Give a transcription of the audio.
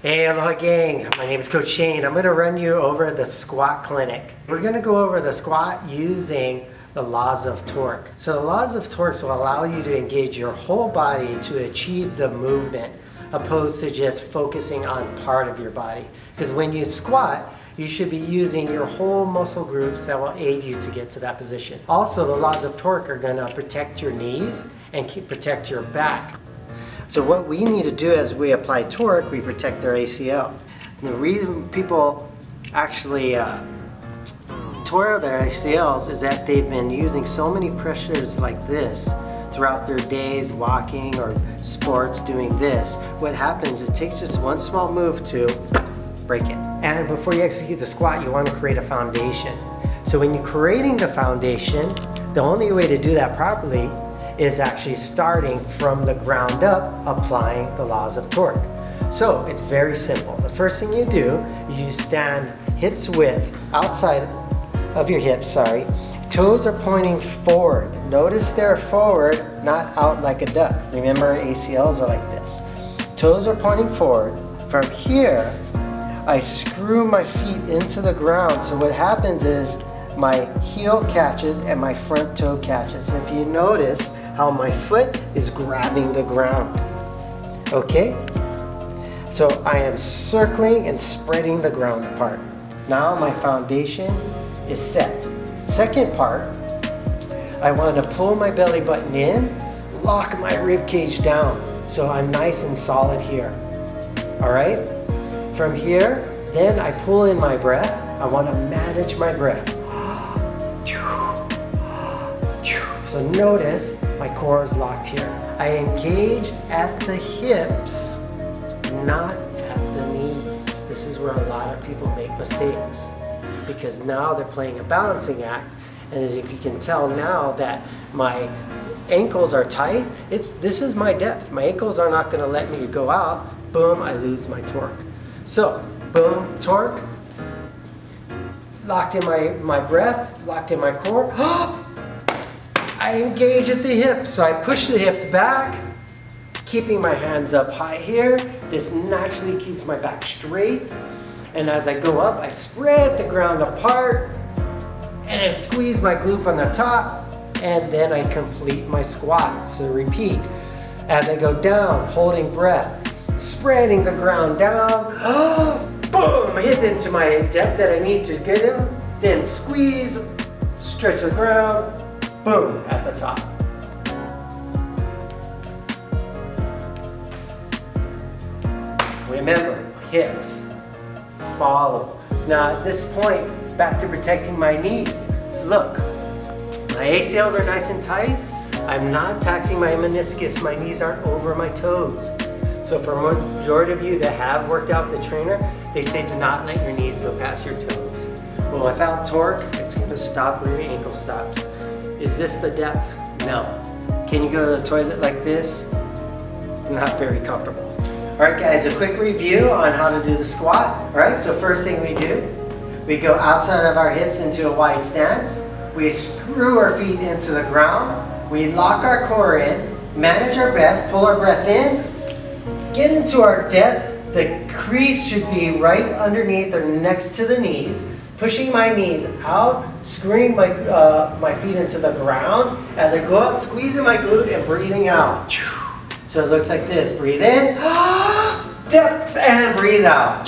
Hey, aloha gang. My name is Coach Shane. I'm going to run you over the squat clinic. We're going to go over the squat using the laws of torque. So the laws of torque will allow you to engage your whole body to achieve the movement, opposed to just focusing on part of your body. Because when you squat, you should be using your whole muscle groups that will aid you to get to that position. Also, the laws of torque are going to protect your knees and protect your back. So what we need to do as we apply torque, we protect their ACL. And the reason people actually tore their ACLs is that they've been using so many pressures like this throughout their days, walking or sports, doing this. What happens, it takes just one small move to break it. And before you execute the squat, you want to create a foundation. So when you're creating the foundation, the only way to do that properly is actually starting from the ground up, applying the laws of torque. So it's very simple. The first thing you do is you stand hips width, outside of your hips, sorry. Toes are pointing forward. Notice they're forward, not out like a duck. Remember, ACLs are like this. Toes are pointing forward. From here, I screw my feet into the ground. So what happens is my heel catches and my front toe catches. If you notice how my foot is grabbing the ground, okay? So I am circling and spreading the ground apart. Now my foundation is set. Second part, I want to pull my belly button in, lock my rib cage down, so I'm nice and solid here. All right? From here, then I pull in my breath. I want to manage my breath. So notice my core is locked here. I engaged at the hips, not at the knees. This is where a lot of people make mistakes, because now they're playing a balancing act, and as if you can tell now that my ankles are tight, this is my depth. My ankles are not going to let me go out. Boom, I lose my torque. So, boom, torque, locked in my breath, locked in my core. I engage at the hips, so I push the hips back, keeping my hands up high here. This naturally keeps my back straight. And as I go up, I spread the ground apart, and I squeeze my glute on the top, and then I complete my squat. So repeat. As I go down, holding breath, spreading the ground down, boom, hit into my depth that I need to get in, then squeeze, stretch the ground, boom, at the top. Remember, hips, follow. Now at this point, back to protecting my knees. Look, my ACLs are nice and tight. I'm not taxing my meniscus. My knees aren't over my toes. So for a majority of you that have worked out with the trainer, they say do not let your knees go past your toes. Well, without torque, it's going to stop where your ankle stops. Is this the depth? No. Can you go to the toilet like this? Not very comfortable. All right, guys, a quick review on how to do the squat. All right, so first thing we do, we go outside of our hips into a wide stance. We screw our feet into the ground. We lock our core in, manage our breath, pull our breath in, get into our depth. The crease should be right underneath or next to the knees. Pushing my knees out, screwing my feet into the ground. As I go out, squeezing my glute and breathing out. So it looks like this. Breathe in, depth, and breathe out.